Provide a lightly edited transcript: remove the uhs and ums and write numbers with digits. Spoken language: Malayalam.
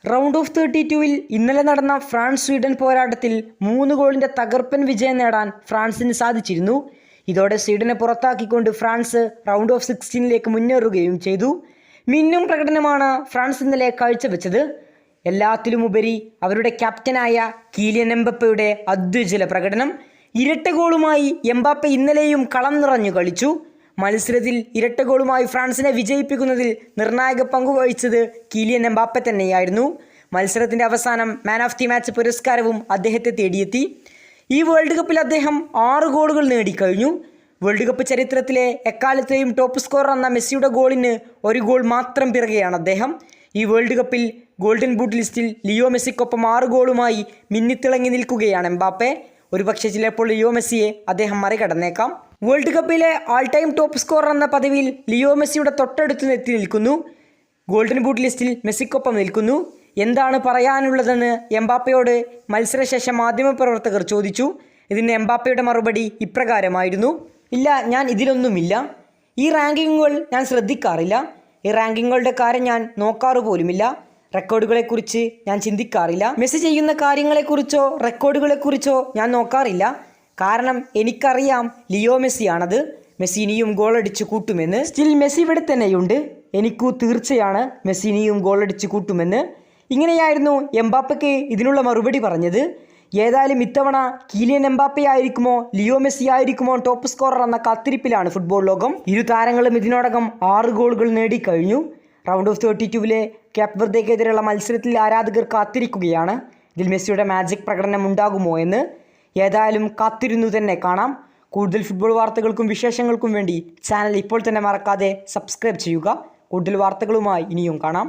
റൗണ്ട് ഓഫ് 32-ൽ ഇന്നലെ നടന്ന ഫ്രാൻസ് സ്വീഡൻ പോരാട്ടത്തിൽ 3 ഗോളിൻ്റെ തകർപ്പൻ വിജയം നേടാൻ ഫ്രാൻസിന് സാധിച്ചിരുന്നു. ഇതോടെ സ്വീഡനെ പുറത്താക്കിക്കൊണ്ട് ഫ്രാൻസ് റൗണ്ട് ഓഫ് 16ലേക്ക് മുന്നേറുകയും ചെയ്തു. മിന്നും പ്രകടനമാണ് ഫ്രാൻസ് ഇന്നലെ കാഴ്ചവെച്ചത്. എല്ലാത്തിലുമുപരി അവരുടെ ക്യാപ്റ്റനായ കീലിയൻ എംബാപ്പയുടെ അദ്വിജല പ്രകടനം. ഇരട്ട ഗോളുമായി എംബാപ്പെ ഇന്നലെയും കളം നിറഞ്ഞു കളിച്ചു. മത്സരത്തിൽ ഇരട്ട ഗോളുമായി ഫ്രാൻസിനെ വിജയിപ്പിക്കുന്നതിൽ നിർണായക പങ്കുവഹിച്ചത് കീലിയൻ എംബാപ്പെ തന്നെയായിരുന്നു. മത്സരത്തിൻ്റെ അവസാനം മാൻ ഓഫ് ദി മാച്ച് പുരസ്കാരവും അദ്ദേഹത്തെ തേടിയെത്തി. ഈ വേൾഡ് കപ്പിൽ അദ്ദേഹം 6 ഗോളുകൾ നേടിക്കഴിഞ്ഞു. വേൾഡ് കപ്പ് ചരിത്രത്തിലെ എക്കാലത്തെയും ടോപ്പ് സ്കോറർ എന്ന മെസ്സിയുടെ ഗോളിന് 1 ഗോൾ മാത്രം പിറകെയാണ് അദ്ദേഹം. ഈ വേൾഡ് കപ്പിൽ ഗോൾഡൻ ബൂട്ട് ലിസ്റ്റിൽ ലിയോ മെസ്സിക്കൊപ്പം 6 ഗോളുമായി മിന്നിത്തിളങ്ങി നിൽക്കുകയാണ് എംബാപ്പെ. ഒരുപക്ഷെ ചിലപ്പോൾ ലിയോ മെസ്സിയെ അദ്ദേഹം മറികടന്നേക്കാം. വേൾഡ് കപ്പിലെ ആൾ ടൈം ടോപ്പ് സ്കോറർ എന്ന പദവിയിൽ ലിയോ മെസ്സിയുടെ തൊട്ടടുത്ത് എത്തി നിൽക്കുന്നു. ഗോൾഡൻ ബൂട്ട് ലിസ്റ്റിൽ മെസ്സിക്കൊപ്പം നിൽക്കുന്നു. എന്താണ് പറയാനുള്ളതെന്ന് എംബാപ്പയോട് മത്സരശേഷം മാധ്യമപ്രവർത്തകർ ചോദിച്ചു. ഇതിന് എംബാപ്പയുടെ മറുപടി ഇപ്രകാരമായിരുന്നു: ഇല്ല, ഞാൻ ഇതിലൊന്നുമില്ല. ഈ റാങ്കിങ്ങുകൾ ഞാൻ ശ്രദ്ധിക്കാറില്ല. ഈ റാങ്കിങ്ങുകളുടെ കാര്യം ഞാൻ നോക്കാറ് പോലുമില്ല. റെക്കോർഡുകളെക്കുറിച്ച് ഞാൻ ചിന്തിക്കാറില്ല. മെസ്സി ചെയ്യുന്ന കാര്യങ്ങളെക്കുറിച്ചോ റെക്കോർഡുകളെക്കുറിച്ചോ ഞാൻ നോക്കാറില്ല. കാരണം എനിക്കറിയാം ലിയോ മെസ്സിയാണത്. മെസ്സി ഇനിയും ഗോളടിച്ച് കൂട്ടുമെന്ന്. സ്റ്റിൽ മെസ്സി ഇവിടെ തന്നെയുണ്ട്. എനിക്കു തീർച്ചയാണ് മെസ്സി ഇനിയും ഗോളടിച്ച് കൂട്ടുമെന്ന്. ഇങ്ങനെയായിരുന്നു എംബാപ്പയ്ക്ക് ഇതിനുള്ള മറുപടി പറഞ്ഞത്. ഏതായാലും ഇത്തവണ കീലിയൻ എംബാപ്പെ ആയിരിക്കുമോ ലിയോ മെസ്സി ആയിരിക്കുമോ ടോപ്പ് സ്കോറർ എന്ന കാത്തിരിപ്പിലാണ് ഫുട്ബോൾ ലോകം. ഇരു താരങ്ങളും ഇതിനോടകം 6 ഗോളുകൾ നേടിക്കഴിഞ്ഞു. റൗണ്ട് ഓഫ് 32-ലെ കേപ്പ് വെർദെക്കെതിരെയുള്ള മത്സരത്തിൽ ആരാധകർ കാത്തിരിക്കുകയാണ്. ഇതിൽ മെസ്സിയുടെ മാജിക് പ്രകടനം ഉണ്ടാകുമോ എന്ന്. ഏതായാലും കാത്തിരുന്നു തന്നെ കാണാം. കൂടുതൽ ഫുട്ബോൾ വാർത്തകൾക്കും വിശേഷങ്ങൾക്കും വേണ്ടി ചാനൽ ഇപ്പോൾ തന്നെ മറക്കാതെ സബ്സ്ക്രൈബ് ചെയ്യുക. കൂടുതൽ വാർത്തകളുമായി ഇനിയും കാണാം.